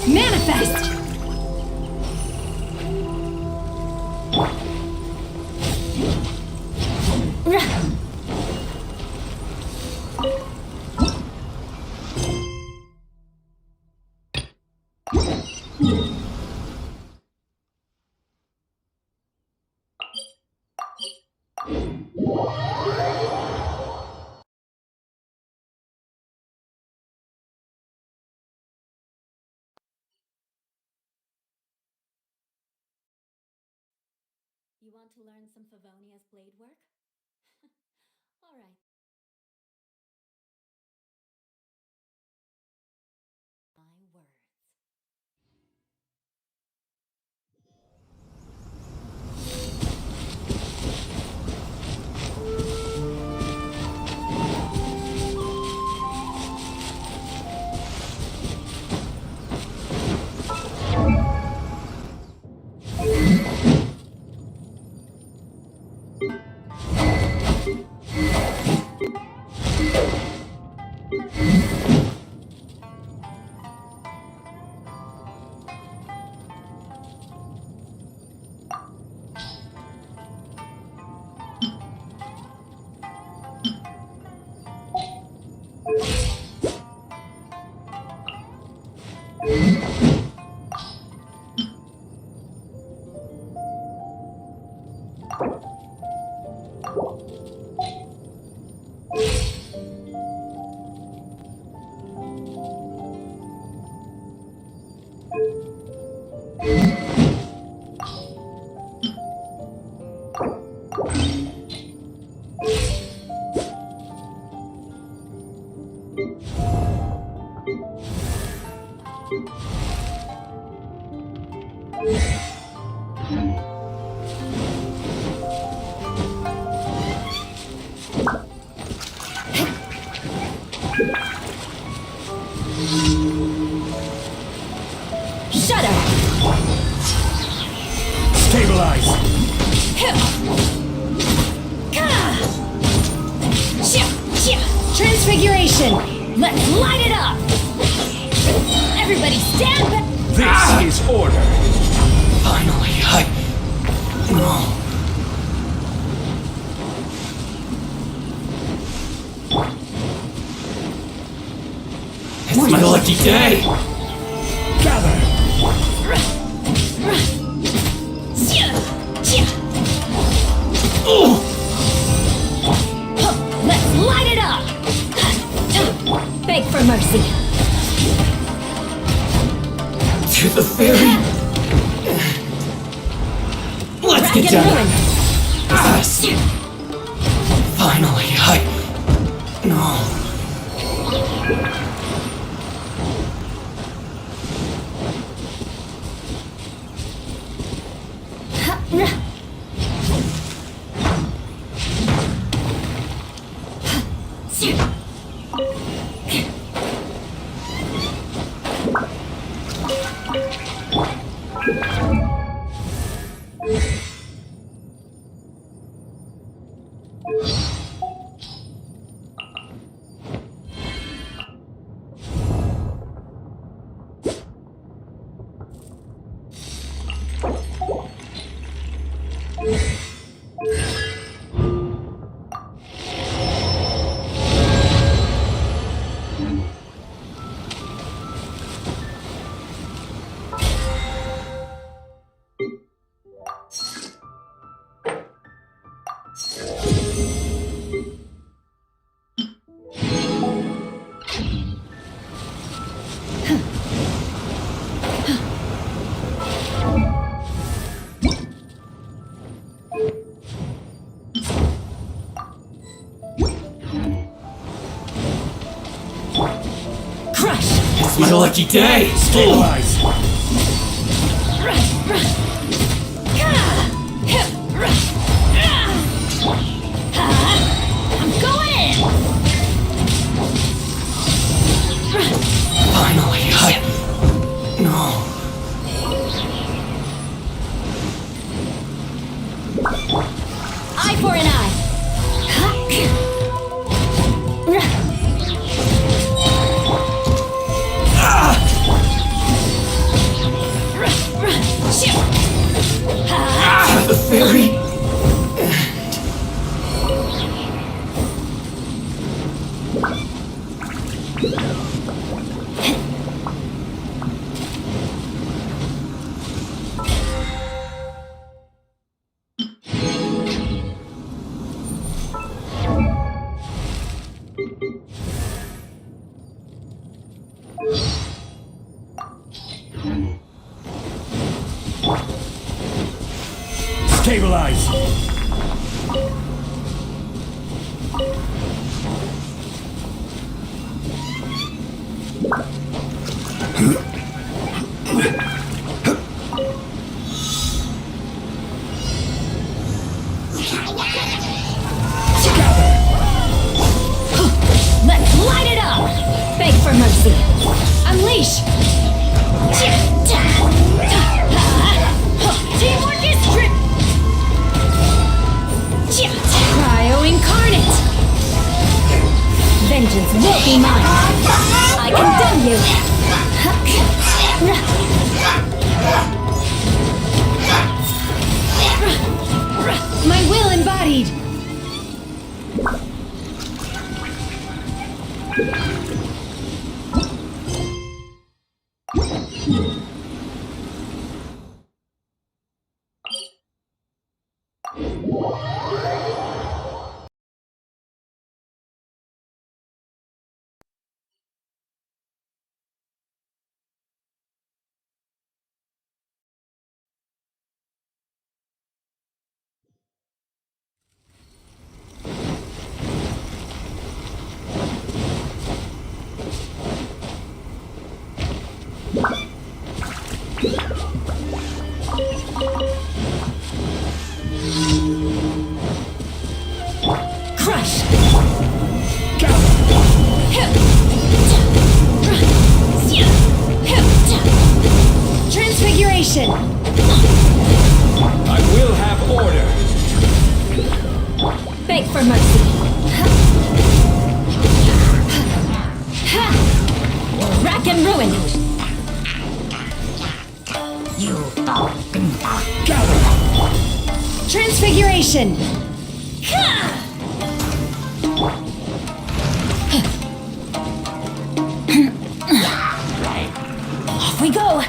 Manifest! You want to learn some Favonia's blade work? All right. My words. Transfiguration! Let's light it up! Everybody stand back! This is order! Finally, No. It's my lucky day! Gather! Let's light it up! Beg for mercy! To the ferry! Let's get down! Yes! Finally, No. It's my lucky day! Stabilize! I'm going in! Finally, No. Eye for an eye! Stabilize! Let's light it up! Beg for mercy. Unleash! Teamwork is trip! Cryo incarnate! Vengeance will be mine! I condemn you! My will embodied! Crush! Transfiguration! I will have order! Beg for mercy! Rack and ruin! Gather! Transfiguration! Off we go!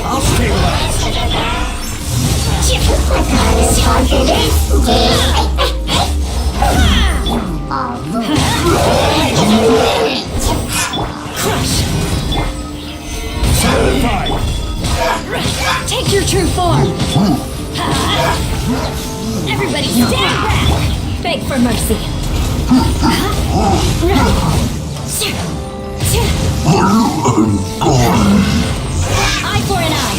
I'll stabilize! Crush! Solidified! Take your true form! Everybody stand back! Beg for mercy! Eye for an eye!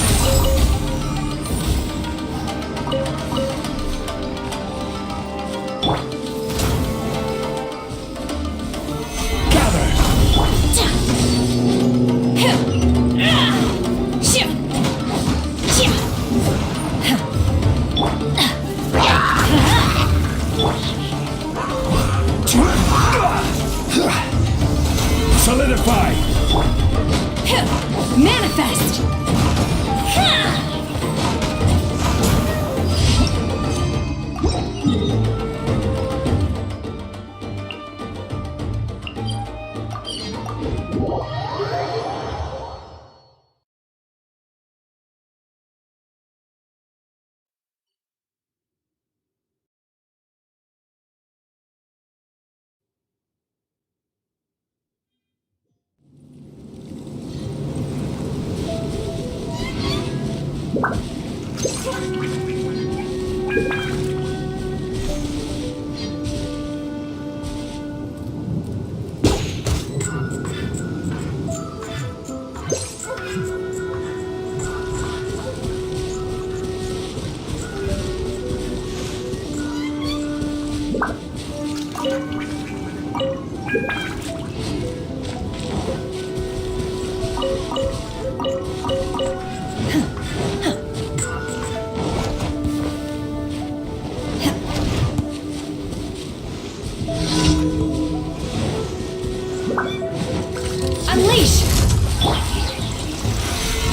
Unleash!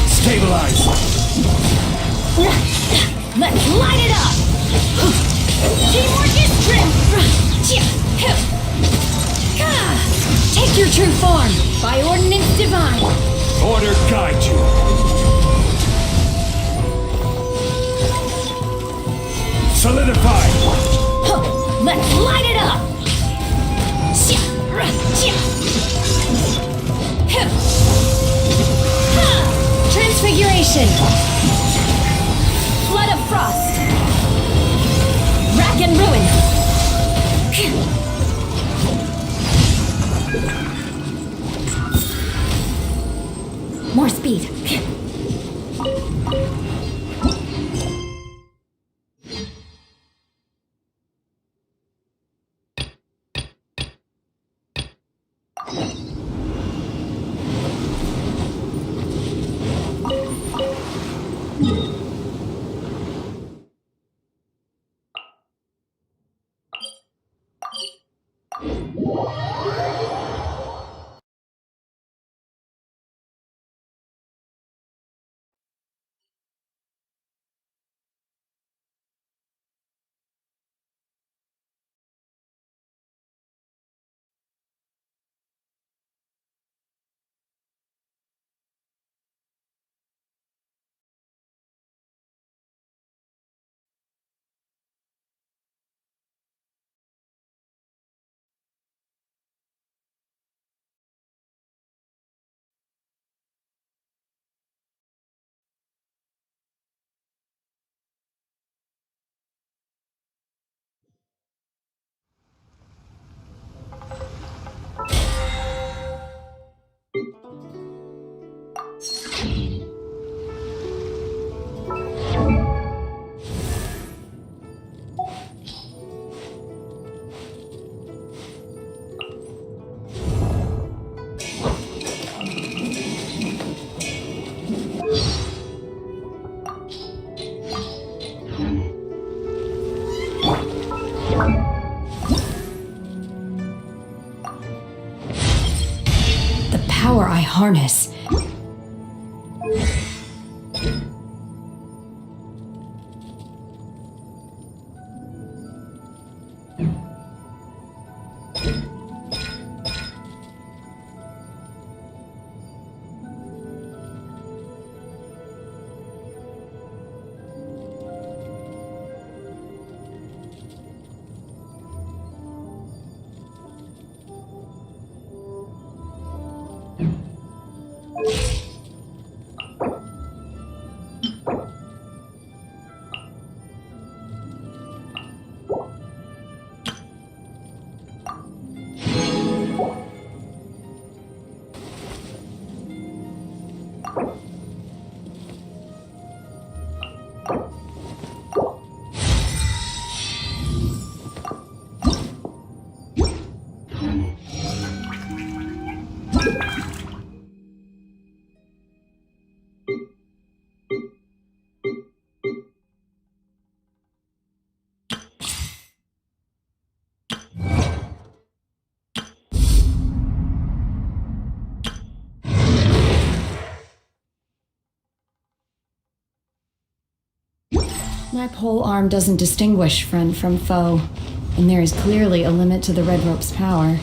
Stabilize! Let's light it up! Teamwork is strength! Take your true form by ordinance divine! Order guide you! Solidify! Let's light it up! Transfiguration! Flood of frost! Rack and ruin! More speed! The power I harness. My pole arm doesn't distinguish friend from foe, and there is clearly a limit to the red rope's power.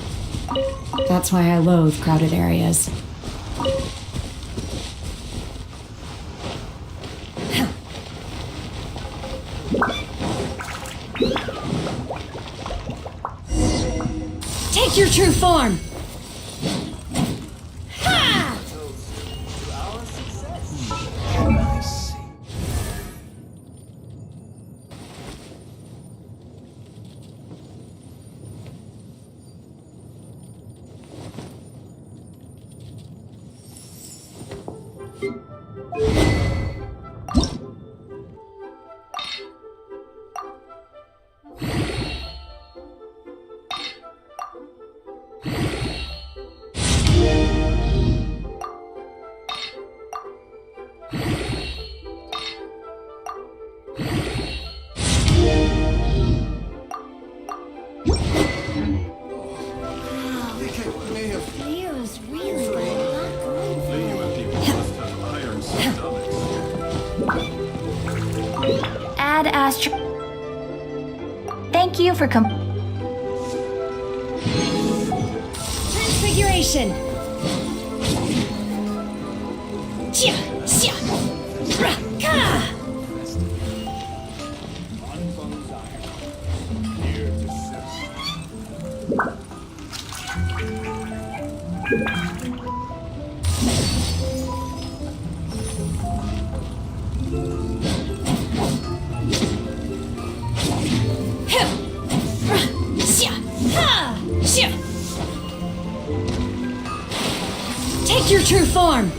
That's why I loathe crowded areas. Take your true form! Add astro. Thank you for Transfiguration! Chia! Xia! Ra! Ka! Take your true form!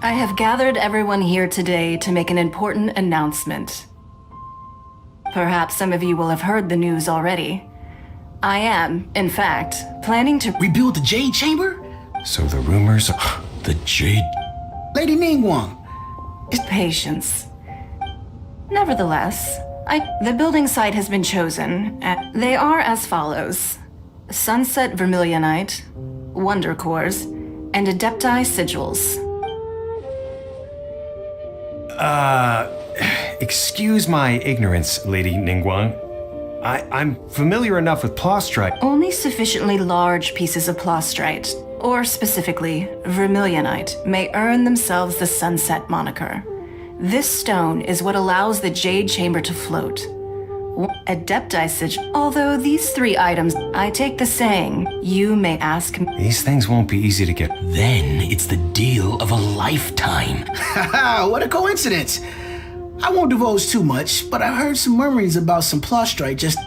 I have gathered everyone here today to make an important announcement. Perhaps some of you will have heard the news already. I am, in fact, planning to Rebuild the Jade Chamber? So the rumors are the Jade. Lady Ningguang, patience. Nevertheless, the building site has been chosen, and they are as follows: Sunset Vermilionite, Wonder Cores, and Adepti Sigils. Excuse my ignorance, Lady Ningguang. I'm familiar enough with plastrite. Only sufficiently large pieces of plastrite, or specifically vermilionite, may earn themselves the Sunset moniker. This stone is what allows the Jade Chamber to float. Adepti Sigil. Although these three items, I take the saying, you may ask me. These things won't be easy to get. Then it's the deal of a lifetime. haha, what a coincidence. I won't divulge too much, but I heard some murmurings about some plastrite just...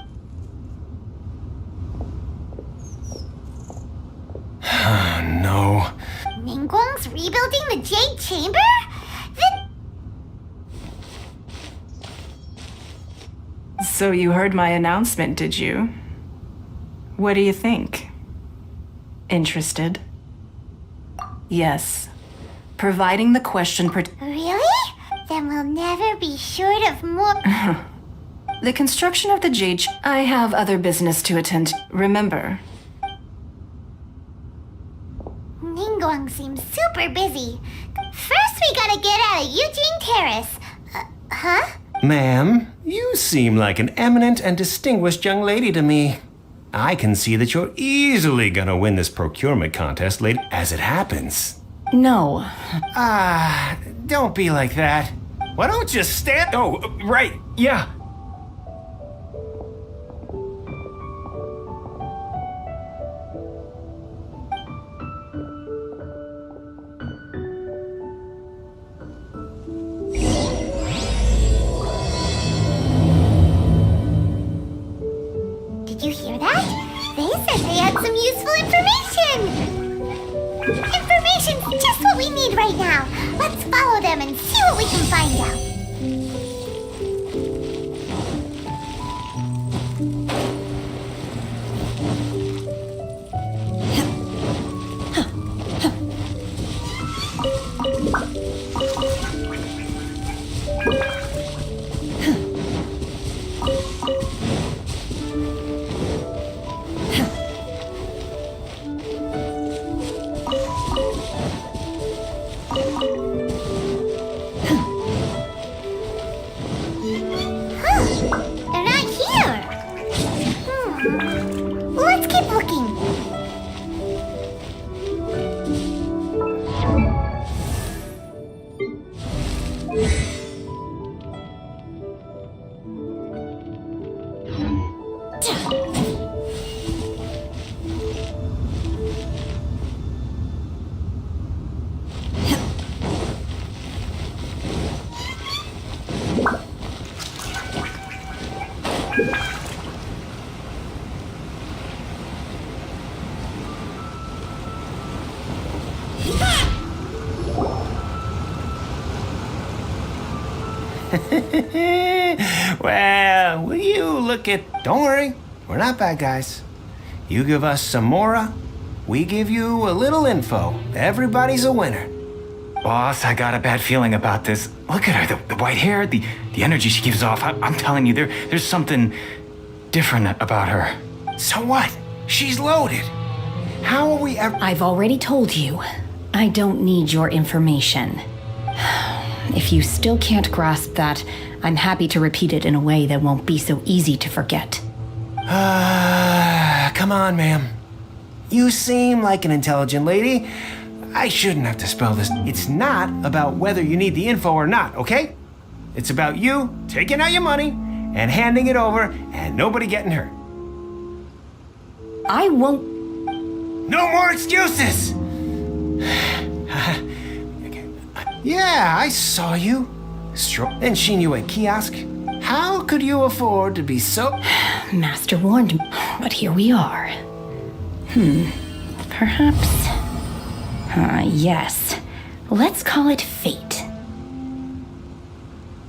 No. Ningguang's rebuilding the Jade Chamber? So you heard my announcement, did you? What do you think? Interested? Yes. Providing the question Really? Then we'll never be short of more. The construction of the Jade I have other business to attend to. Remember. Ningguang seems super busy. First, we gotta get out of Eugene Terrace. Huh? Ma'am, you seem like an eminent and distinguished young lady to me. I can see that you're easily gonna win this procurement contest, lady, as it happens. No. Don't be like that. Why don't you stand? Oh, right, yeah. Did you hear that? They said they had some useful information! Information's just what we need right now. Let's follow them and see what we can find out. They're not here. Let's keep looking. Well, will you look at... Don't worry, we're not bad guys. You give us some mora, we give you a little info. Everybody's a winner. Boss, I got a bad feeling about this. Look at her, the white hair, the energy she gives off. I'm telling you, there's something different about her. So what? She's loaded. How are we ever... I've already told you. I don't need your information. If you still can't grasp that, I'm happy to repeat it in a way that won't be so easy to forget. Come on, ma'am. You seem like an intelligent lady. I shouldn't have to spell this. It's not about whether you need the info or not, okay? It's about you taking out your money and handing it over and nobody getting hurt. I won't... No more excuses! Yeah, I saw you. And seen you at kiosk. How could you afford to be so... Master warned me, but here we are. Perhaps... yes. Let's call it fate.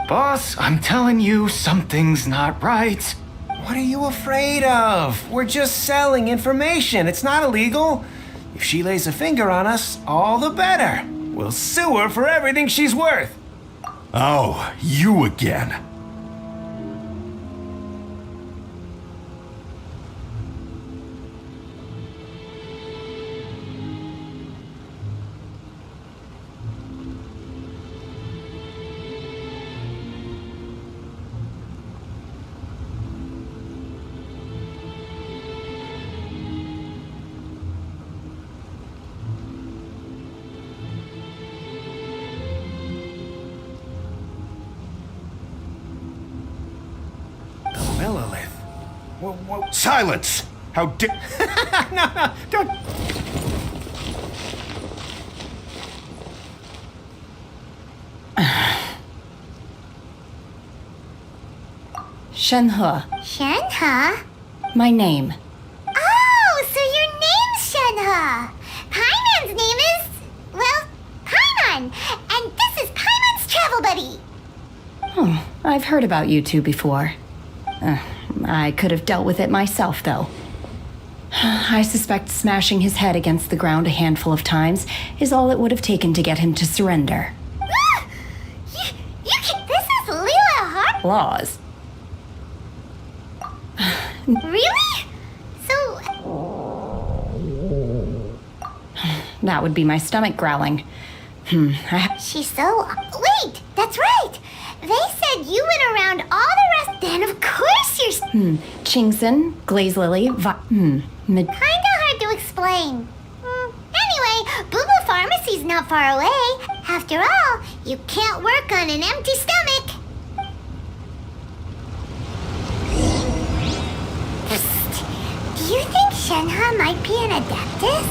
Boss, I'm telling you, something's not right. What are you afraid of? We're just selling information. It's not illegal. If she lays a finger on us, all the better. We'll sue her for everything she's worth. Oh, you again. Lilith. Whoa. Silence! How dare... No, don't... Shenhe, Shenhe? my name. Oh, so your name's Shenhe. Paimon's name is, well, Paimon. And this is Paimon's travel buddy. I've heard about you two before. I could have dealt with it myself, though. I suspect smashing his head against the ground a handful of times is all it would have taken to get him to surrender. This is Leela Hart? Laws. Really? So, That would be my stomach growling. she's so... Wait, that's right. They said you went around all the rest, then of course you're... Chingson, Glaze Lily, Kinda hard to explain. Anyway, Boo Boo Pharmacy's not far away. After all, you can't work on an empty stomach. Psst. Do you think Shenhe might be an Adeptus?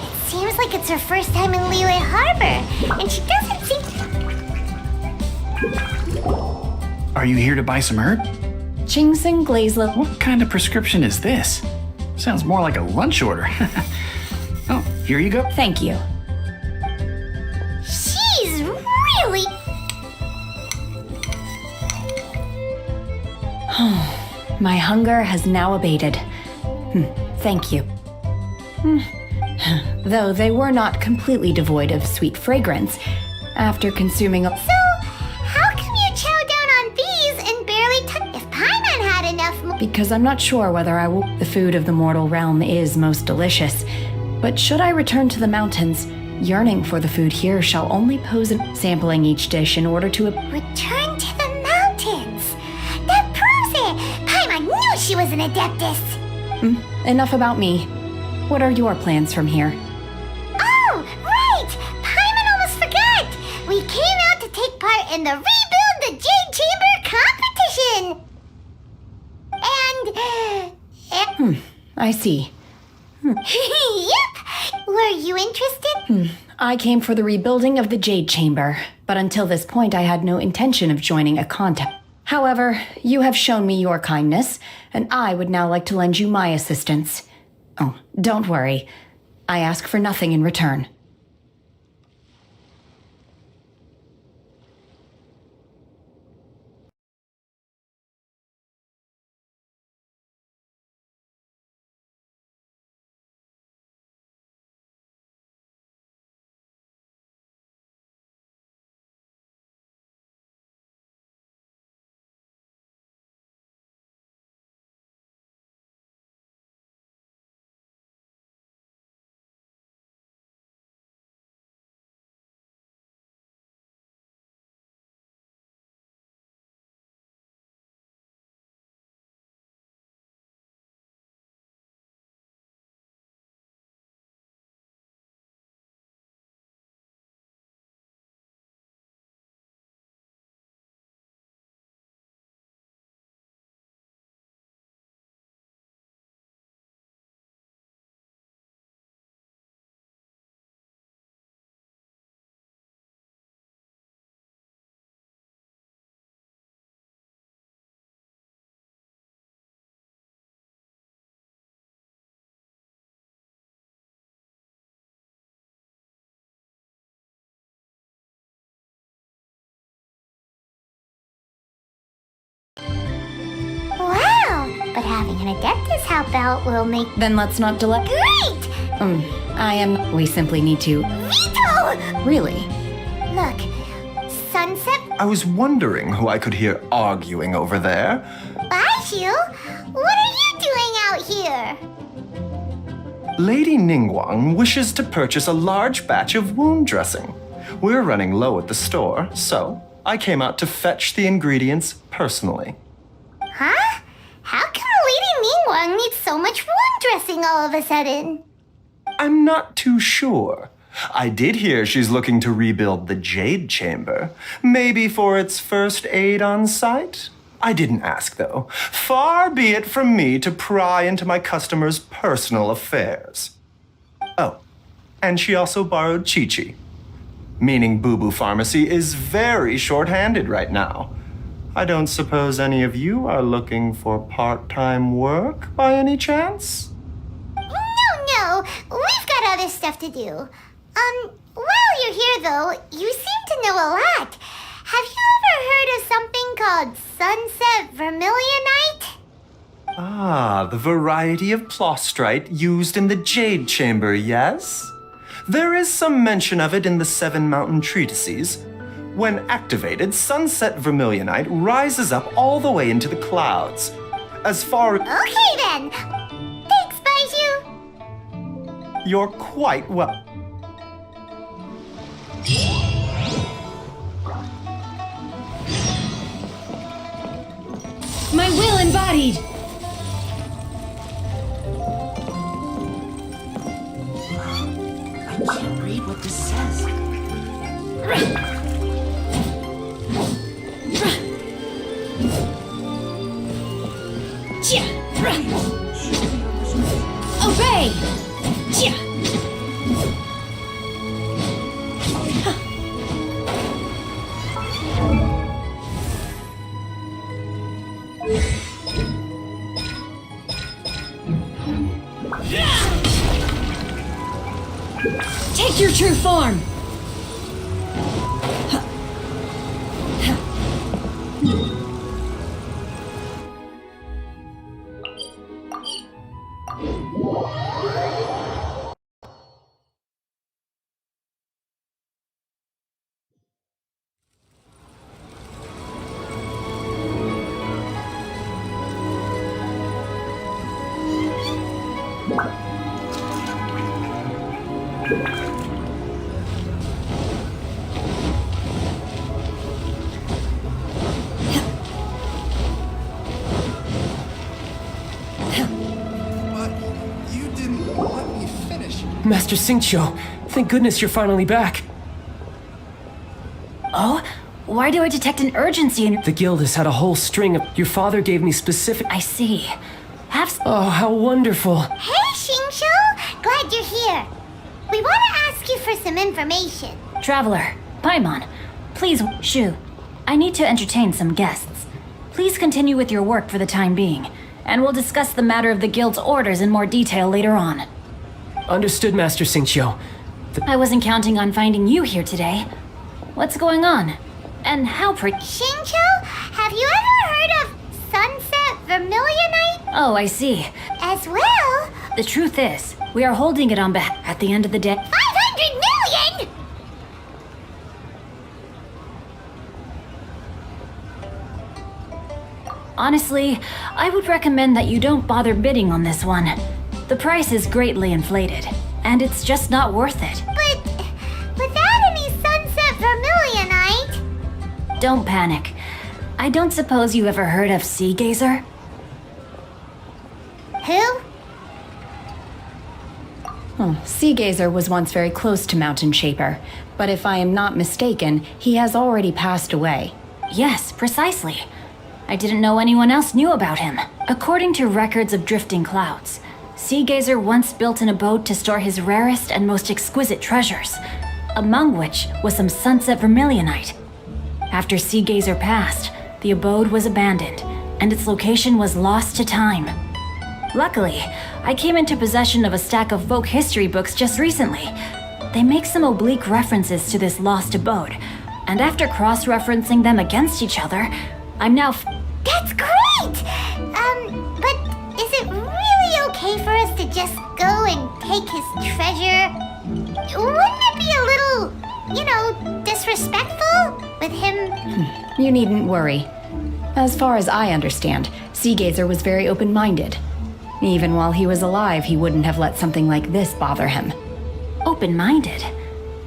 It seems like it's her first time in Liyue Harbor, and she doesn't seem... Are you here to buy some herb? Chingson, Glaze Lily. What kind of prescription is this? Sounds more like a lunch order. Oh, here you go. Thank you. She's really... My hunger has now abated. Thank you. Though they were not completely devoid of sweet fragrance, after consuming a... So, how come you chow down on these and barely touch... If Paimon had enough... Because I'm not sure whether I will... The food of the mortal realm is most delicious, but should I return to the mountains, yearning for the food here shall only pose a... Sampling each dish in order to... Return to the mountains! That proves it! Paimon knew she was an Adeptus! Enough about me. What are your plans from here? Oh, right! Paimon almost forgot! We came out to take part in the Rebuild the Jade Chamber competition! And... I see. Yep! Were you interested? I came for the rebuilding of the Jade Chamber, but until this point I had no intention of joining a contest. However, you have shown me your kindness, and I would now like to lend you my assistance. Oh, don't worry. I ask for nothing in return. but having an Adeptus help out will make... Then let's not delay. Great! We simply need to. Veto! Really? Look, Sunset I was wondering who I could hear arguing over there. Baiju? What are you doing out here? Lady Ningguang wishes to purchase a large batch of wound dressing. We're running low at the store, so I came out to fetch the ingredients personally. Huh? How come Lady Ningguang needs so much wound dressing all of a sudden? I'm not too sure. I did hear she's looking to rebuild the Jade Chamber, maybe for its first aid on site. I didn't ask, though. Far be it from me to pry into my customers' personal affairs. Oh, and she also borrowed Chi-Chi, meaning Boo Boo Pharmacy is very short-handed right now. I don't suppose any of you are looking for part-time work by any chance? No, we've got other stuff to do. While you're here though, you seem to know a lot. Have you ever heard of something called Sunset Vermilionite? Ah, the variety of plostrite used in the Jade Chamber, yes? There is some mention of it in the Seven Mountain Treatises. When activated, Sunset Vermilionite rises up all the way into the clouds. As far as... Okay then. Thanks, Baiju. You're quite well... My will embodied! I can't read what this says. Obey! Take your true form! Master Xingqiu, thank goodness you're finally back. Oh? Why do I detect an urgency in... The guild has had a whole string of... Your father gave me specific... I see. Oh, how wonderful. Hey, Xingqiu! Glad you're here. We want to ask you for some information. Traveler, Paimon, please, Shu. I need to entertain some guests. Please continue with your work for the time being, and we'll discuss the matter of the guild's orders in more detail later on. Understood, Master Xingqiu. I wasn't counting on finding you here today. What's going on? And how Xingqiu, have you ever heard of Sunset Vermilionite? Oh, I see. As well? The truth is, we are holding it on back at the end of the day. 500 million?! Honestly, I would recommend that you don't bother bidding on this one. The price is greatly inflated, and it's just not worth it. But without any Sunset Vermilionite... Don't panic. I don't suppose you ever heard of Sea Gazer? Who? Sea Gazer was once very close to Mountain Shaper, but if I am not mistaken, he has already passed away. Yes, precisely. I didn't know anyone else knew about him. According to records of drifting clouds, Sea Gazer once built an abode to store his rarest and most exquisite treasures, among which was some Sunset Vermilionite. After Sea Gazer passed, the abode was abandoned, and its location was lost to time. Luckily, I came into possession of a stack of folk history books just recently. They make some oblique references to this lost abode, and after cross-referencing them against each other, I'm now That's great! But treasure, wouldn't it be a little, disrespectful with him? You needn't worry. As far as I understand, Seagazer was very open-minded. Even while he was alive, he wouldn't have let something like this bother him. Open-minded?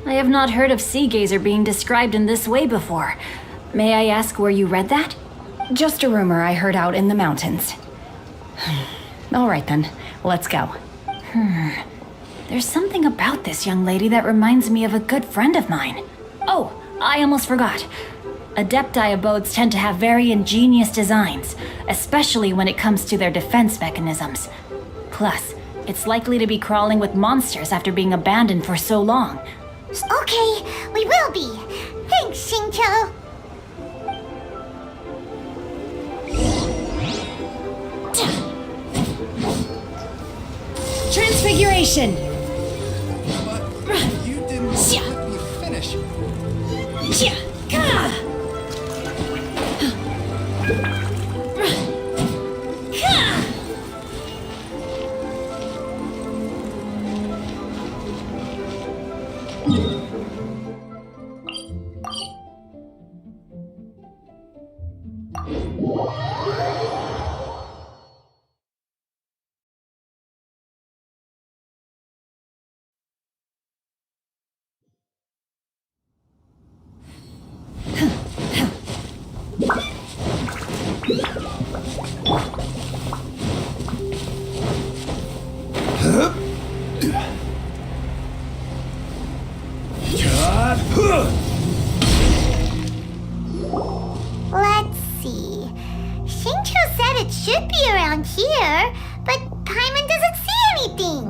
I have not heard of Seagazer being described in this way before. May I ask where you read that? Just a rumor I heard out in the mountains. All right then, let's go. There's something about this young lady that reminds me of a good friend of mine. Oh, I almost forgot. Adepti abodes tend to have very ingenious designs, especially when it comes to their defense mechanisms. Plus, it's likely to be crawling with monsters after being abandoned for so long. Okay, we will be. Thanks, Shincho. Transfiguration! You didn't let me finish. Let's see. Shincho said it should be around here, but Paimon doesn't see anything.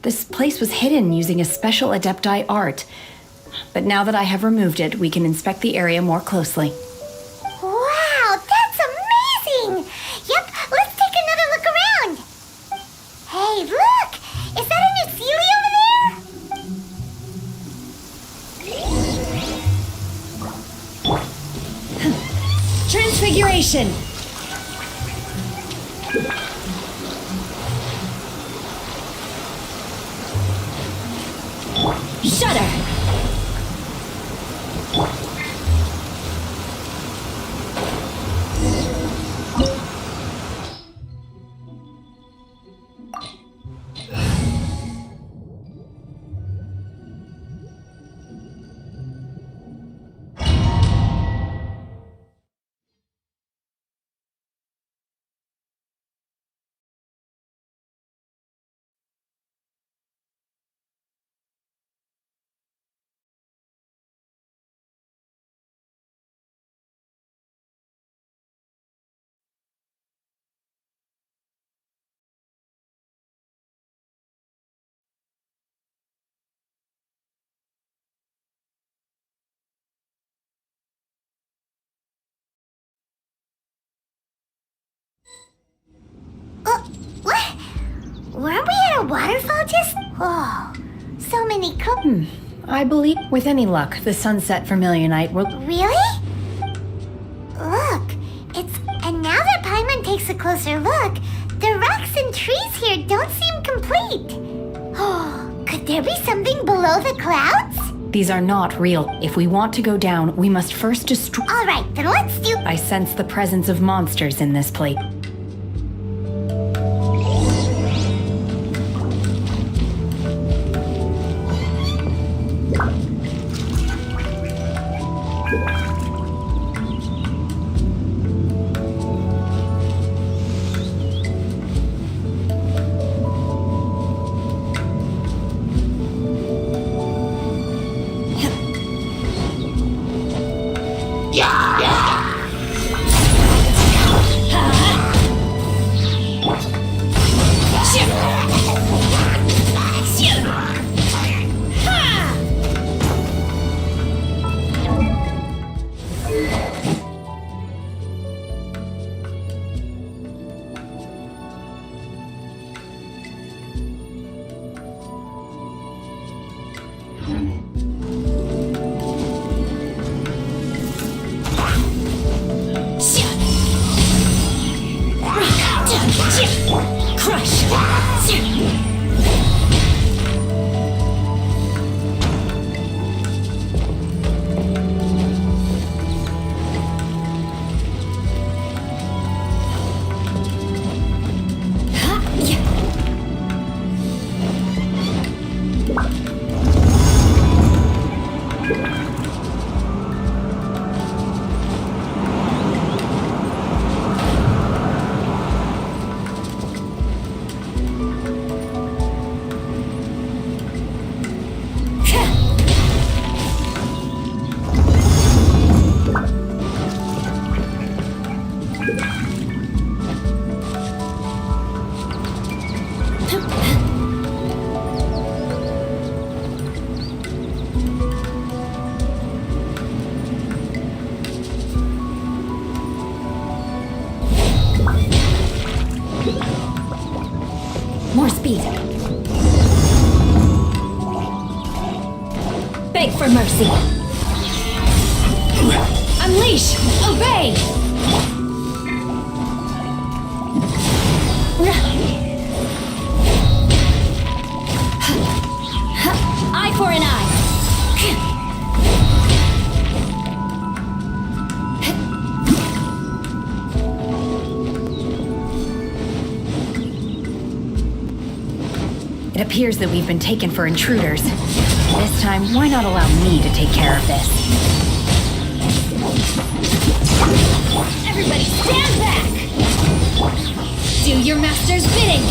This place was hidden using a special Adepti art. But now that I have removed it, we can inspect the area more closely. Wow, that's amazing! Yep, let's take another look around. Hey, look! Is that a new Sealy over there? Transfiguration! Shudder! a waterfall just... Oh, so many I believe, with any luck, the sunset vermilionite will... Really? Look, it's... And now that Paimon takes a closer look, the rocks and trees here don't seem complete. Oh, could there be something below the clouds? These are not real. If we want to go down, we must first destroy... All right, then let's do... I sense the presence of monsters in this place. More speed. Beg for mercy. Unleash! Obey! Eye for an eye. It appears that we've been taken for intruders. This time, why not allow me to take care of this? Everybody stand back! Do your master's bidding!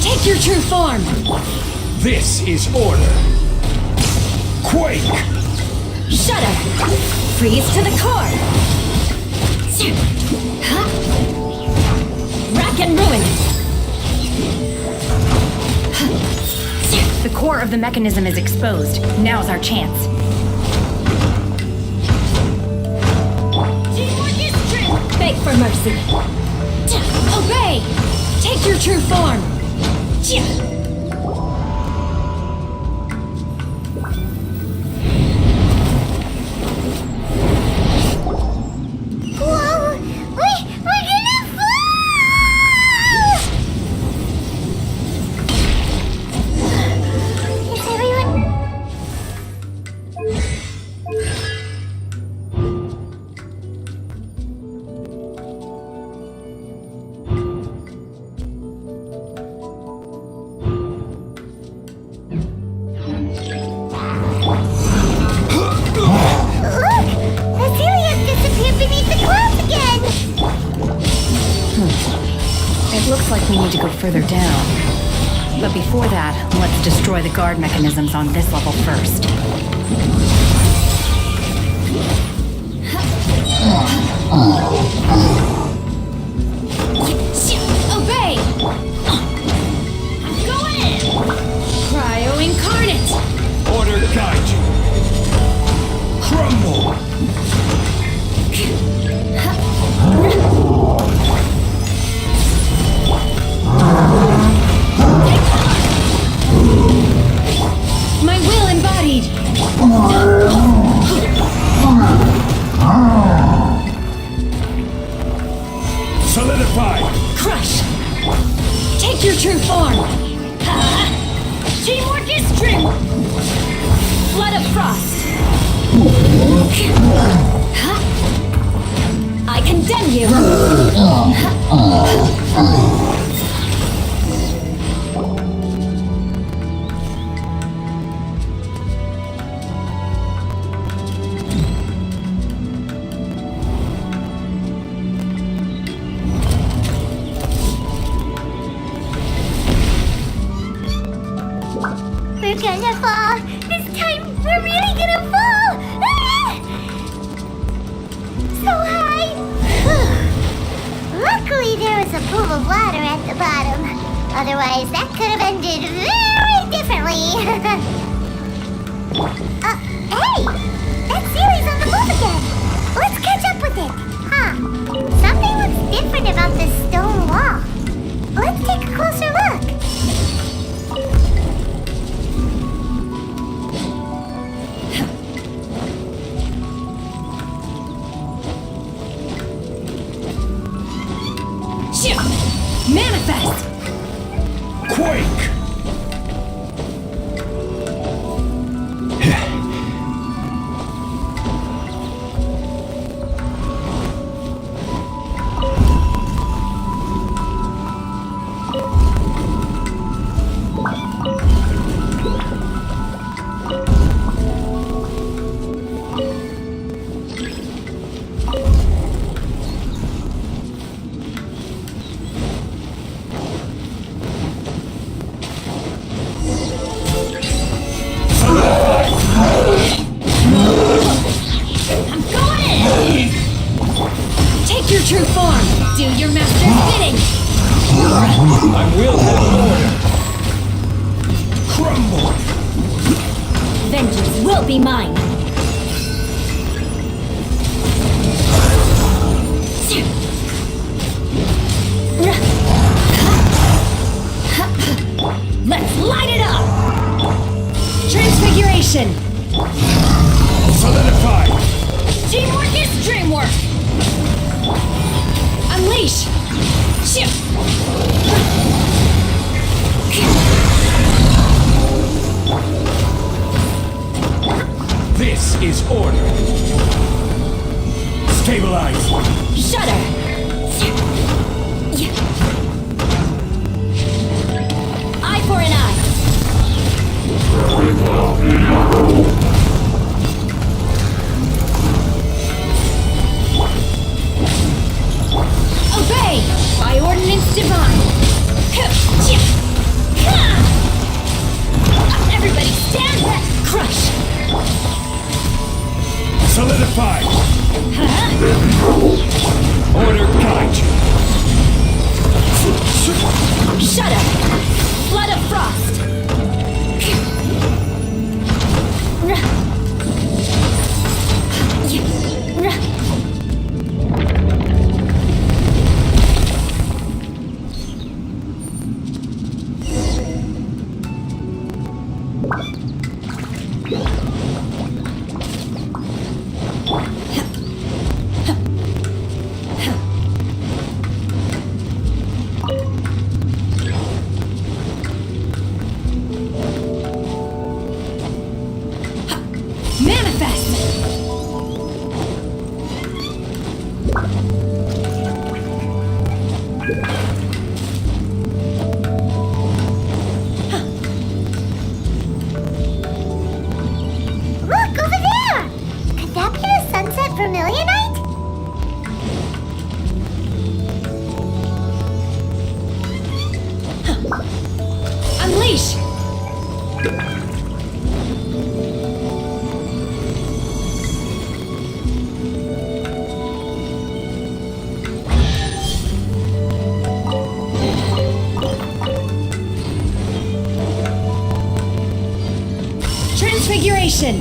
Take your true form! This is order. Quake! Shudder! Freeze to the core! Rack and ruin! The core of the mechanism is exposed. Now's our chance. Teamwork is strength! Beg for mercy! Obey! Take your true form! Whoa! We're gonna fall! Is everyone... Look! Cecilia's disappeared beneath the clouds again! It looks like we need to go further down. But before that, let's destroy the guard mechanisms on this level first. Obey! I'm going in! Cryo incarnate! Order guide you. Crumble! Solidified! Crush! Take your true form! Ha! Teamwork is dream! Flood of frost! Ha! I condemn you! We're gonna fall. This time, we're really gonna fall. Ah! So high. Luckily, there was a pool of water at the bottom. Otherwise, that could have ended very differently. Hey! That series on the move again. Let's catch up with it. Huh. Something looks different about this stone wall. Let's take a closer look. Manifest! Quake! I'm going in! Take your true form! Do your master's bidding! I will have order! Crumble! Vengeance will be mine! Let's light it up! Transfiguration! Solidified! Teamwork is dreamwork! Unleash! This is order! Stabilize! Shudder! Eye for an eye! Obey! By ordinance divine! Everybody stand back! Crush! Solidified! Order guide you! Shudder! Flood of frost! Manifest! Look, over there! Could that be the sunset vermilionite? Unleash! Transfiguration!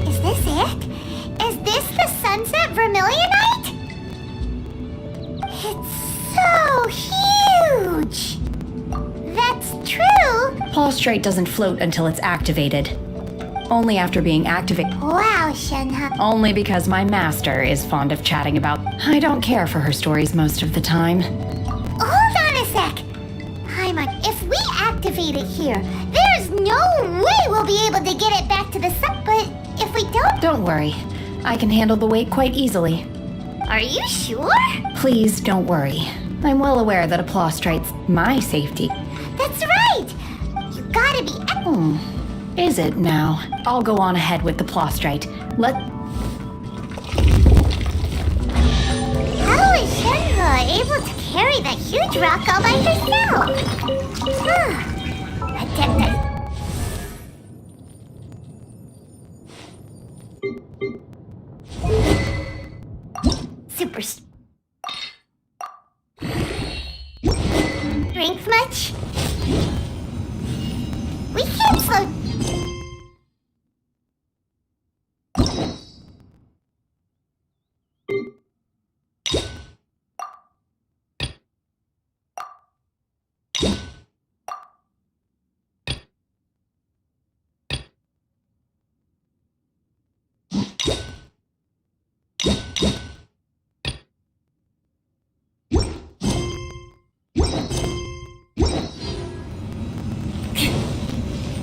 Is this it? Is this the sunset vermilionite? It's so huge! That's true! Prostrate doesn't float until it's activated. only after being activated. Wow, Shenhe. Only because my master is fond of chatting about. I don't care for her stories most of the time. Hold on a sec. Paimon, if we activate it here, there's no way we'll be able to get it back to the sun. But if we don't... Don't worry. I can handle the weight quite easily. Are you sure? Please don't worry. I'm well aware that a Plostrite's my safety. That's right. You gotta be... Is it now? I'll go on ahead with the Plostrite. How is Shenhe able to carry that huge rock all by herself? Super strength much? We can't slow.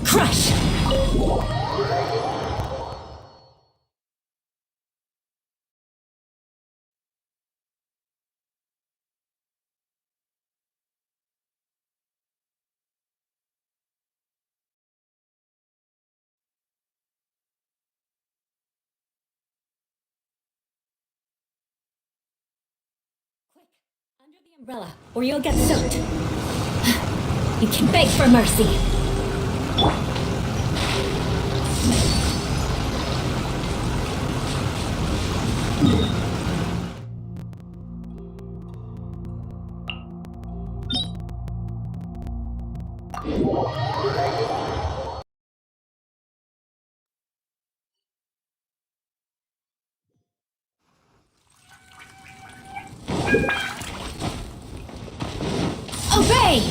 Crush! Quick, under the umbrella, or you'll get soaked. You can beg for mercy. Obey!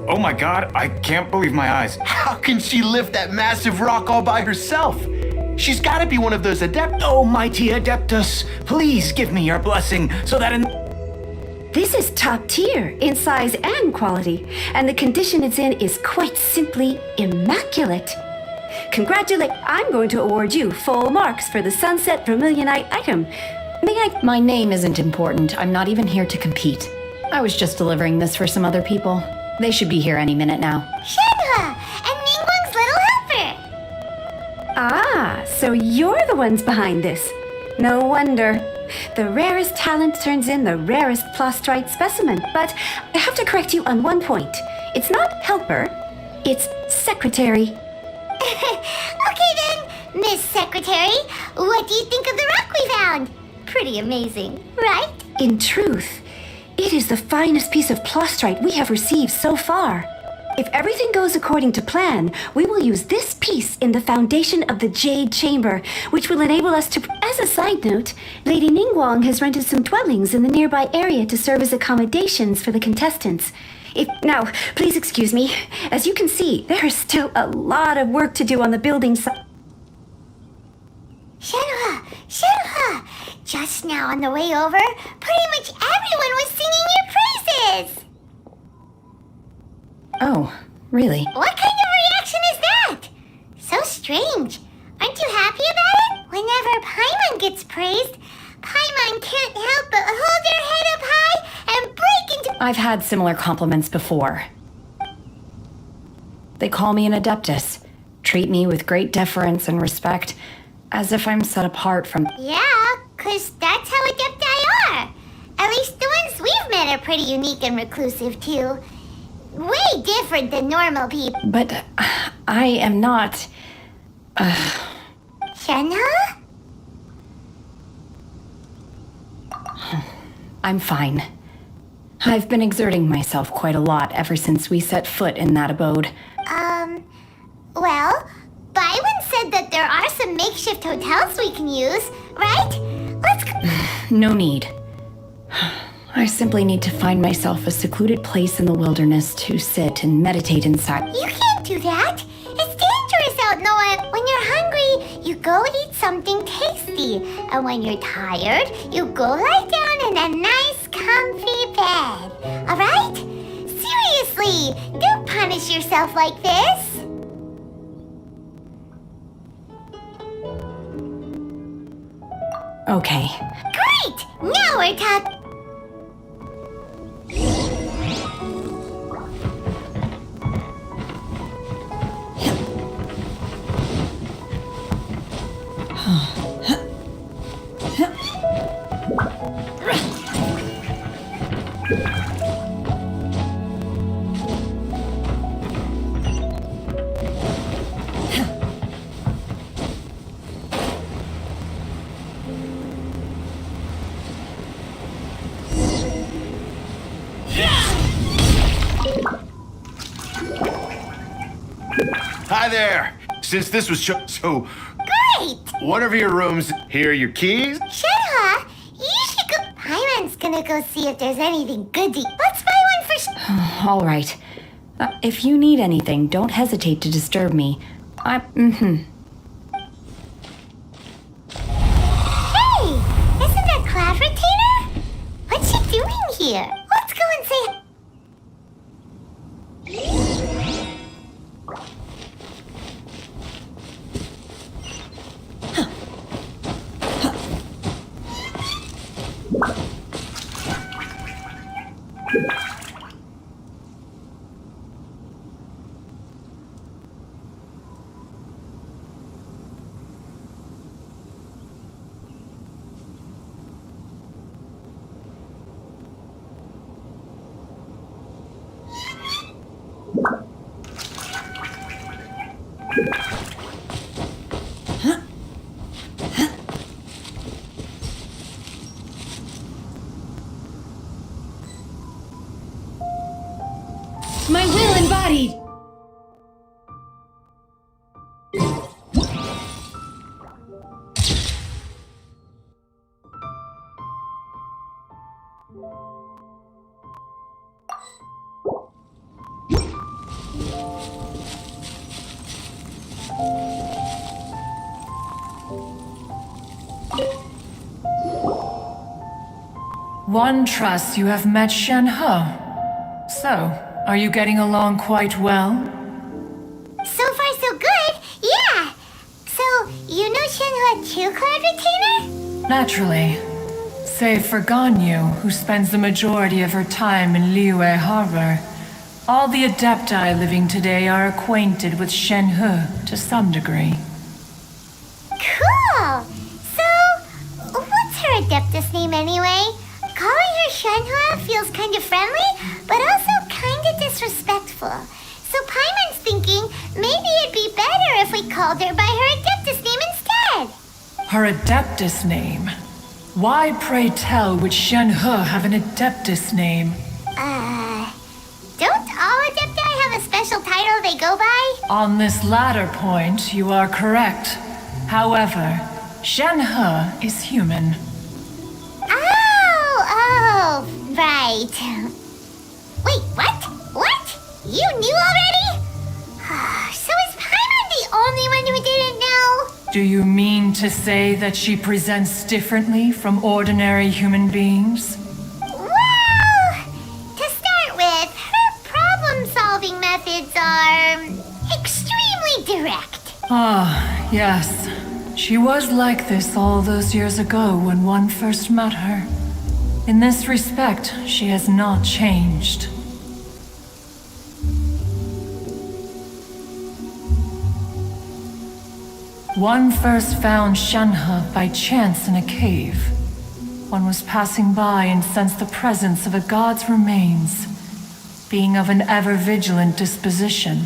Oh my god, I can't believe my eyes. How can she lift that massive rock all by herself? She's gotta be one of those adepts. Oh, mighty Adeptus, please give me your blessing so that in... This is top tier in size and quality, and the condition it's in is quite simply immaculate. I'm going to award you full marks for the Sunset Vermilionite item. My name isn't important. I'm not even here to compete. I was just delivering this for some other people. They should be here any minute now. Shenhe and Ningguang's little helper. Ah, so you're the ones behind this. No wonder. The rarest talent turns in the rarest Plostrite specimen. But I have to correct you on one point. It's not helper, it's secretary. Okay then, Miss Secretary, what do you think of the rock we found? Pretty amazing, right? In truth, it is the finest piece of Plostrite we have received so far. If everything goes according to plan, we will use this piece in the foundation of the Jade Chamber, which will enable us to... As a side note, Lady Ningguang has rented some dwellings in the nearby area to serve as accommodations for the contestants. Now, please excuse me. As you can see, there is still a lot of work to do on the building side. Shenhe! Just now on the way over, pretty much everyone was singing your praises! Oh, really? What kind of reaction is that? So strange. Aren't you happy about it? Whenever Paimon gets praised, Paimon can't help but hold her head up high and break into... I've had similar compliments before. They call me an Adeptus, treat me with great deference and respect, as if I'm set apart from... Yeah, 'cause that's how Adepti are. At least the ones we've met are pretty unique and reclusive, too. Way different than normal people. But I am not... Shenhe? I'm fine. I've been exerting myself quite a lot ever since we set foot in that abode. Well, Byron said that there are some makeshift hotels we can use, right? Let's go. No need. I simply need to find myself a secluded place in the wilderness to sit and meditate inside. You can't do that. It's dangerous out, Noah. When you're hungry, you go eat something tasty. And when you're tired, you go lie down in a nice, comfy bed. Alright? Seriously, don't punish yourself like this. Okay. Great! Now we're talking. Hi there. Since this was so Great! one of your rooms, here are your keys. Shenhe, you should go. Paimon's gonna go see if there's anything good to eat. Let's buy one for All right. If you need anything, don't hesitate to disturb me. Hey! Isn't that Cloud Retainer? What's she doing here? Let's go and say. My will embodied! One trusts you have met Shenhe. So, are you getting along quite well? So far, so good. Yeah. So, you know Shenhe too, Cloud Retainer? Naturally. Save for Ganyu, who spends the majority of her time in Liyue Harbor. All the Adepti living today are acquainted with Shenhe to some degree. Cool. So, what's her Adeptus name anyway? Calling her Shenhe feels kind of friendly, but also kind of disrespectful. So Paimon's thinking maybe it'd be better if we called her by her Adeptus name instead. Her Adeptus name? Why, pray tell, would Shenhe have an Adeptus name? Don't all Adepti have a special title they go by? On this latter point, you are correct. However, Shenhe is human. Oh, right. Wait, what? What? You knew already? So is Paimon the only one who didn't know? Do you mean to say that she presents differently from ordinary human beings? Well, to start with, her problem-solving methods are extremely direct. Ah, yes. She was like this all those years ago when one first met her. In this respect, she has not changed. One first found Shenhe by chance in a cave. One was passing by and sensed the presence of a god's remains. Being of an ever-vigilant disposition,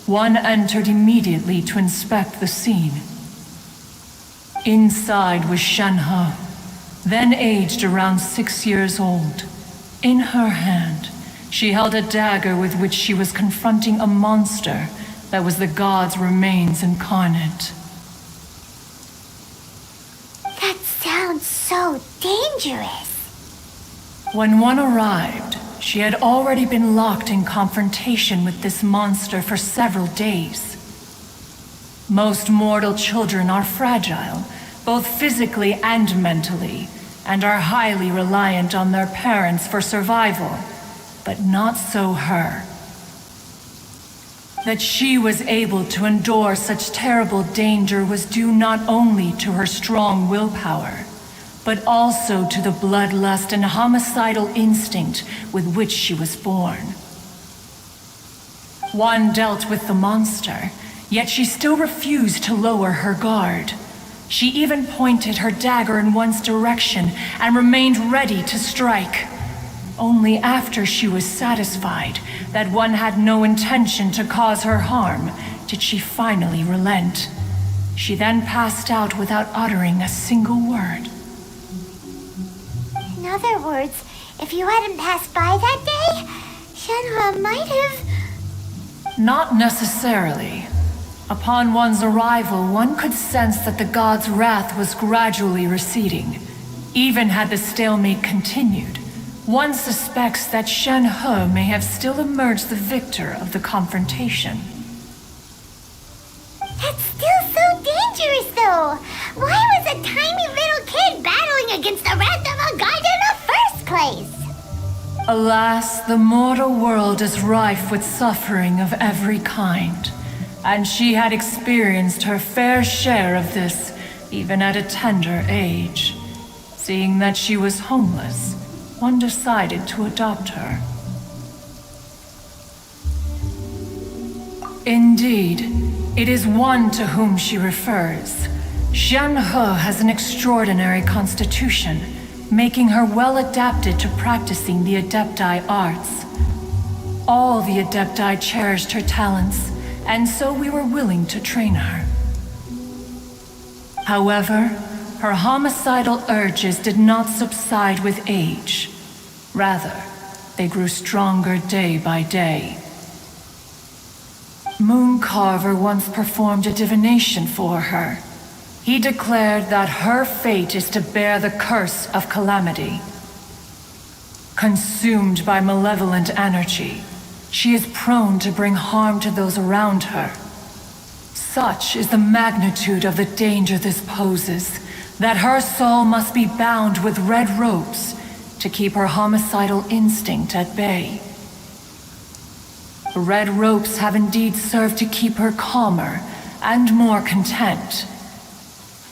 one entered immediately to inspect the scene. Inside was Shenhe, then aged around 6 years old. In her hand, she held a dagger with which she was confronting a monster that was the god's remains incarnate. That sounds so dangerous. When one arrived, she had already been locked in confrontation with this monster for several days. Most mortal children are fragile, both physically and mentally, and are highly reliant on their parents for survival, but not so her. That she was able to endure such terrible danger was due not only to her strong willpower, but also to the bloodlust and homicidal instinct with which she was born. One dealt with the monster, yet she still refused to lower her guard. She even pointed her dagger in one's direction and remained ready to strike. Only after she was satisfied that one had no intention to cause her harm did she finally relent. She then passed out without uttering a single word. In other words, if you hadn't passed by that day, Shenhe might have... Not necessarily. Upon one's arrival, one could sense that the god's wrath was gradually receding. Even had the stalemate continued, one suspects that Shenhe may have still emerged the victor of the confrontation. That's still so dangerous, though. Why was a tiny little kid battling against the wrath of a god in the first place? Alas, the mortal world is rife with suffering of every kind, and she had experienced her fair share of this even at a tender age. Seeing that she was homeless, one decided to adopt her. Indeed, it is one to whom she refers. Shenhe has an extraordinary constitution, making her well adapted to practicing the Adepti arts. All the Adepti cherished her talents, and so we were willing to train her. However, her homicidal urges did not subside with age. Rather, they grew stronger day by day. Mooncarver once performed a divination for her. He declared that her fate is to bear the curse of calamity. Consumed by malevolent energy, she is prone to bring harm to those around her. Such is the magnitude of the danger this poses, that her soul must be bound with red ropes to keep her homicidal instinct at bay. The red ropes have indeed served to keep her calmer and more content.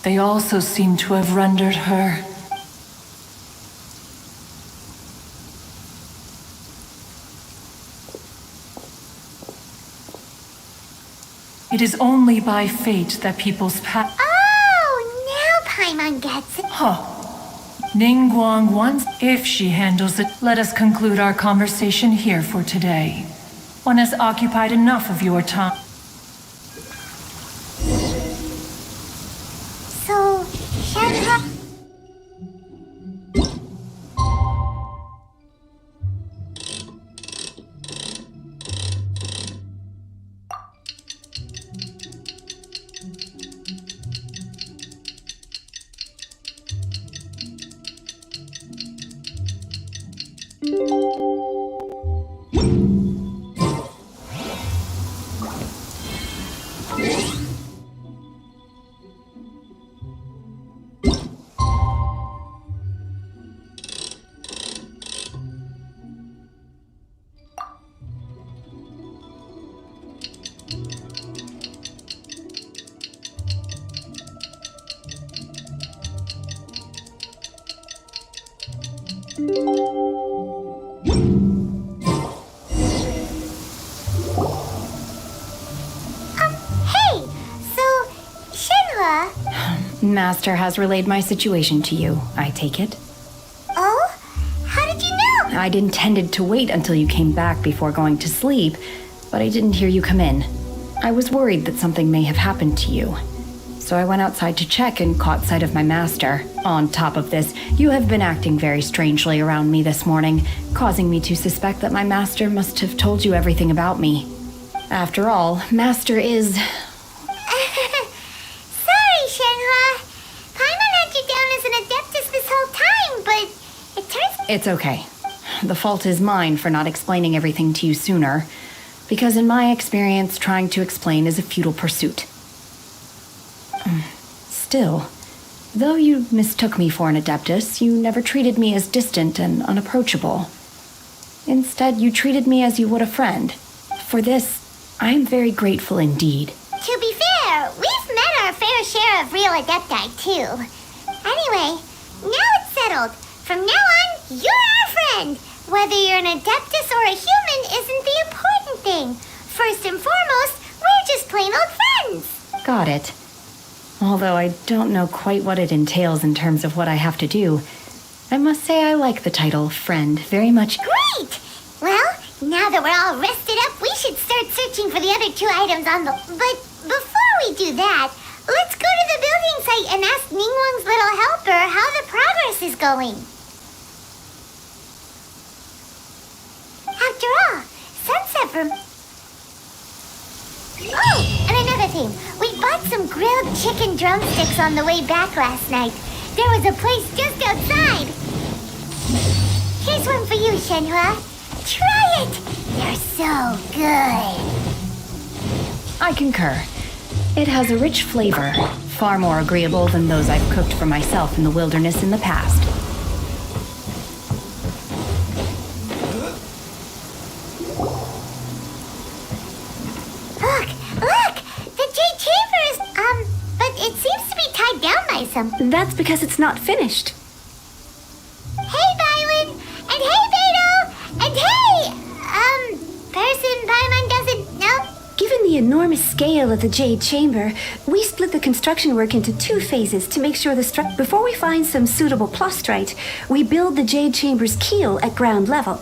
They also seem to have rendered her... It is only by fate that people's Oh, now Paimon gets it. Huh. Ningguang once, if she handles it, let us conclude our conversation here for today. One has occupied enough of your time. So, Shenhe... Hey! So, Shenhe... Master has relayed my situation to you, I take it. Oh? How did you know? I'd intended to wait until you came back before going to sleep, but I didn't hear you come in. I was worried that something may have happened to you. so I went outside to check and caught sight of my master. On top of this, you have been acting very strangely around me this morning, causing me to suspect that my master must have told you everything about me. After all, master is... Sorry, Shenhe. Paimon had you down as an adeptus this whole time, but it turns... It's okay. The fault is mine for not explaining everything to you sooner, because in my experience, trying to explain is a futile pursuit. Still, though you mistook me for an adeptus, you never treated me as distant and unapproachable. Instead, you treated me as you would a friend. For this, I am very grateful indeed. To be fair, we've met our fair share of real adepti, too. Anyway, now it's settled. From now on, you're our friend. Whether you're an adeptus or a human isn't the important thing. First and foremost, we're just plain old friends. Got it. Although I don't know quite what it entails in terms of what I have to do, I must say I like the title friend very much. Great! Well, now that we're all rested up, we should start searching for the other 2 items on the... But before we do that, let's go to the building site and ask Ningguang's little helper how the progress is going. After all, sunset from... Oh, and another thing. We bought some grilled chicken drumsticks on the way back last night. There was a place just outside. Here's one for you, Shenhe. Try it. They're so good. I concur. It has a rich flavor, far more agreeable than those I've cooked for myself in the wilderness in the past. That's because it's not finished. Hey, Bylin! And hey, Beto! And hey! Person Paimon doesn't know? Given the enormous scale of the Jade Chamber, we split the construction work into 2 phases to make sure the before we find some suitable plastrite, we build the Jade Chamber's keel at ground level.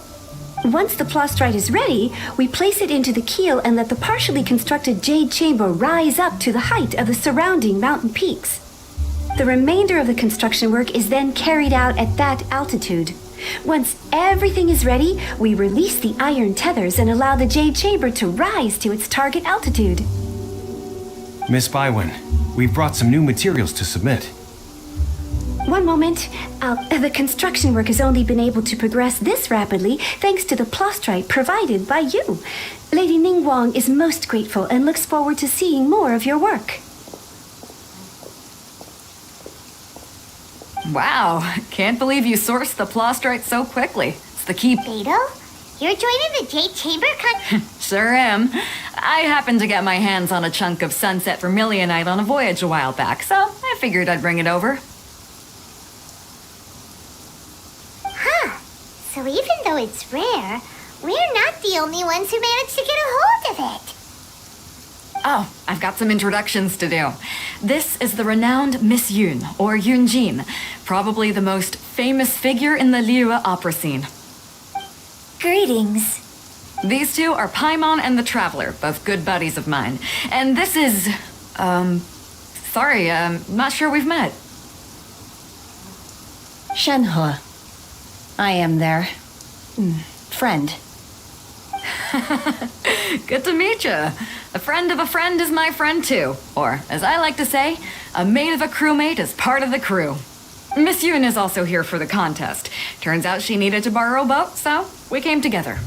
Once the plastrite is ready, we place it into the keel and let the partially constructed Jade Chamber rise up to the height of the surrounding mountain peaks. The remainder of the construction work is then carried out at that altitude. Once everything is ready, we release the iron tethers and allow the Jade Chamber to rise to its target altitude. Miss Bywin, we've brought some new materials to submit. One moment. The construction work has only been able to progress this rapidly thanks to the plastrite provided by you. Lady Ningguang is most grateful and looks forward to seeing more of your work. Wow, can't believe you sourced the plastrite so quickly. It's the key. Beto, you're joining the Jade Chamber Sure am. I happened to get my hands on a chunk of sunset vermilionite on a voyage a while back, so I figured I'd bring it over. Huh. So even though it's rare, we're not the only ones who managed to get a hold of it. Oh, I've got some introductions to do. This is the renowned Miss Yun, or Yunjin, probably the most famous figure in the Liyue opera scene. Greetings. These 2 are Paimon and the Traveler, both good buddies of mine. And this is... sorry, not sure we've met. Shenhe. I am there. Friend. Good to meet you. A friend of a friend is my friend too. Or, as I like to say, a mate of a crewmate is part of the crew. Miss Yun is also here for the contest. Turns out she needed to borrow a boat, so we came together.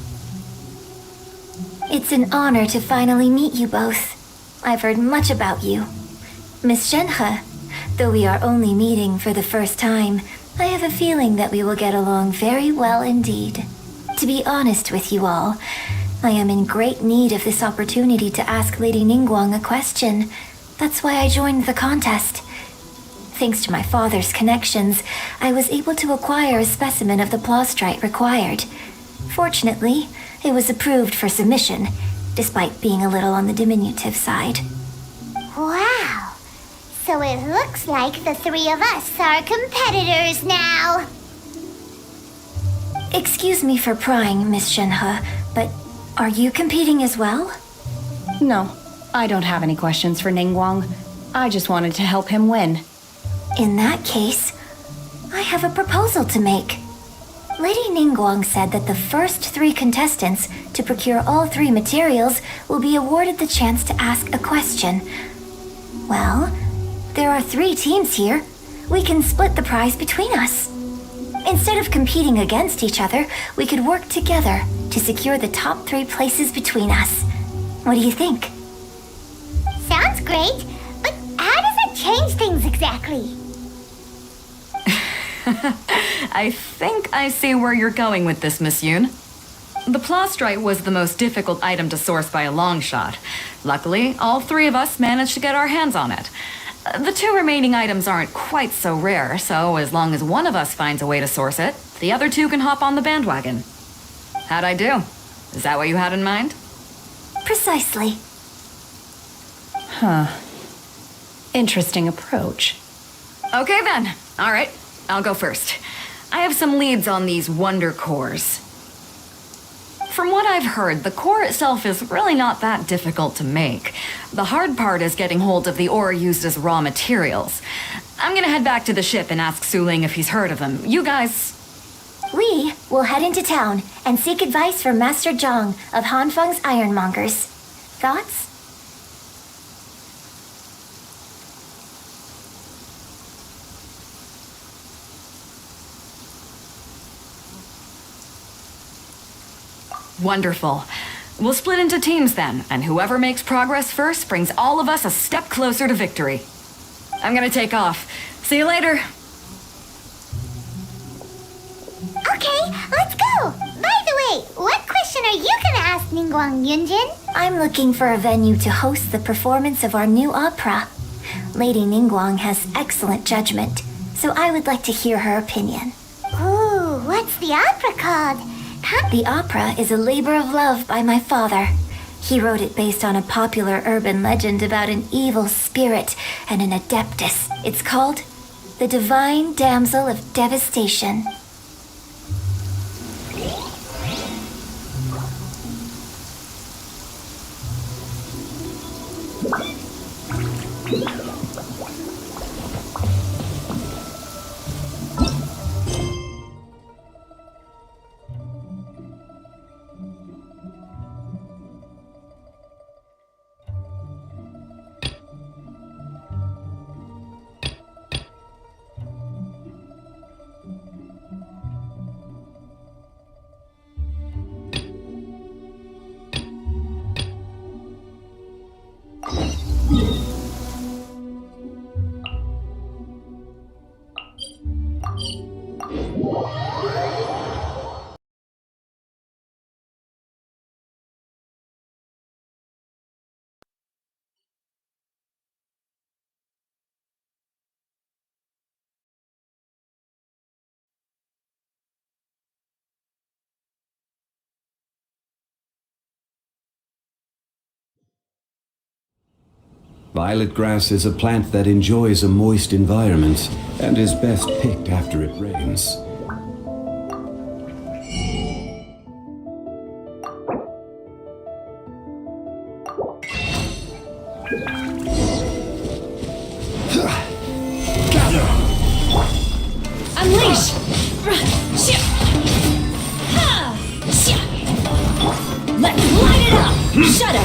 It's an honor to finally meet you both. I've heard much about you. Miss Shenhe, though we are only meeting for the first time, I have a feeling that we will get along very well indeed. To be honest with you all, I am in great need of this opportunity to ask Lady Ningguang a question. That's why I joined the contest. Thanks to my father's connections, I was able to acquire a specimen of the plastrite required. Fortunately, it was approved for submission, despite being a little on the diminutive side. Wow. So it looks like the 3 of us are competitors now. Excuse me for prying, Miss Shenhe, but are you competing as well? No, I don't have any questions for Ningguang. I just wanted to help him win. In that case, I have a proposal to make. Lady Ningguang said that the first 3 contestants to procure all 3 materials will be awarded the chance to ask a question. Well, there are 3 teams here. We can split the prize between us. Instead of competing against each other, we could work together to secure the top 3 places between us. What do you think? Sounds great, but how does it change things exactly? I think I see where you're going with this, Miss Yoon. The plastrite was the most difficult item to source by a long shot. Luckily, all 3 of us managed to get our hands on it. The 2 remaining items aren't quite so rare, so as long as one of us finds a way to source it, the other 2 can hop on the bandwagon. How'd I do? Is that what you had in mind? Precisely. Huh. Interesting approach. Okay then. All right, I'll go first. I have some leads on these wonder cores. From what I've heard, the core itself is really not that difficult to make. The hard part is getting hold of the ore used as raw materials. I'm gonna head back to the ship and ask Su Ling if he's heard of them. You guys... We will head into town and seek advice from Master Zhang of Hanfeng's Ironmongers. Thoughts? Wonderful. We'll split into teams then, and whoever makes progress first brings all of us a step closer to victory. I'm gonna take off. See you later. Okay, let's go! By the way, what question are you gonna ask Ningguang Yunjin? I'm looking for a venue to host the performance of our new opera. Lady Ningguang has excellent judgment, so I would like to hear her opinion. Ooh, what's the opera called? The opera is A Labor of Love by my father. He wrote it based on a popular urban legend about an evil spirit and an adeptus. It's called The Divine Damsel of Devastation. Violet grass is a plant that enjoys a moist environment and is best picked after it rains. Unleash! Let's light it up! Shudder!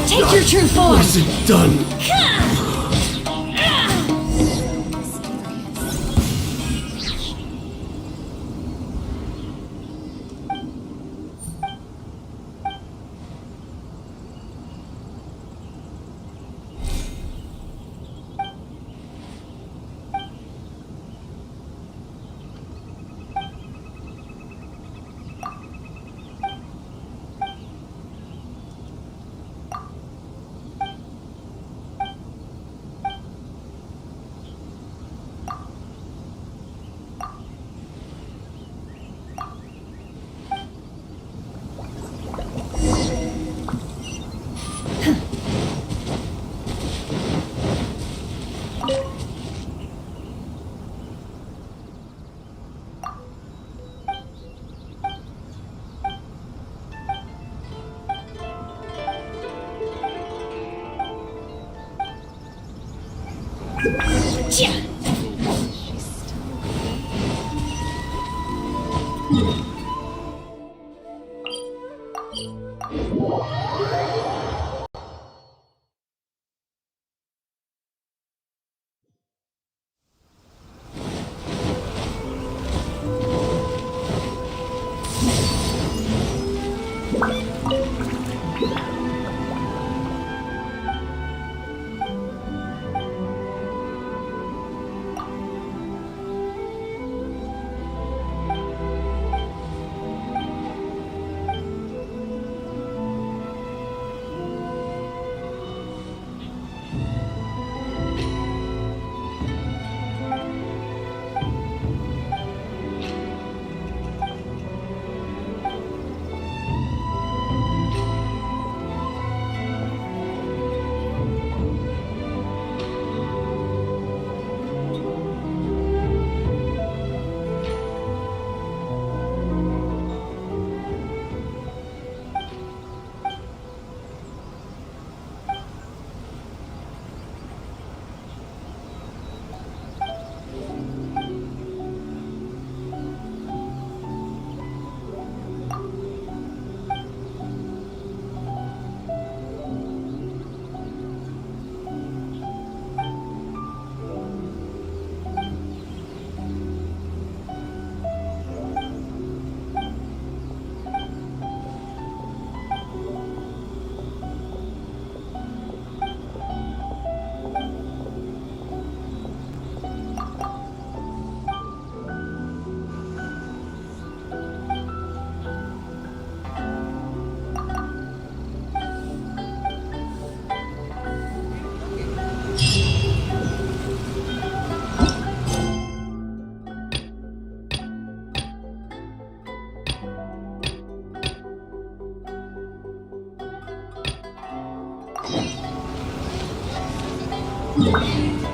Take your true form! What's it done? Thank you.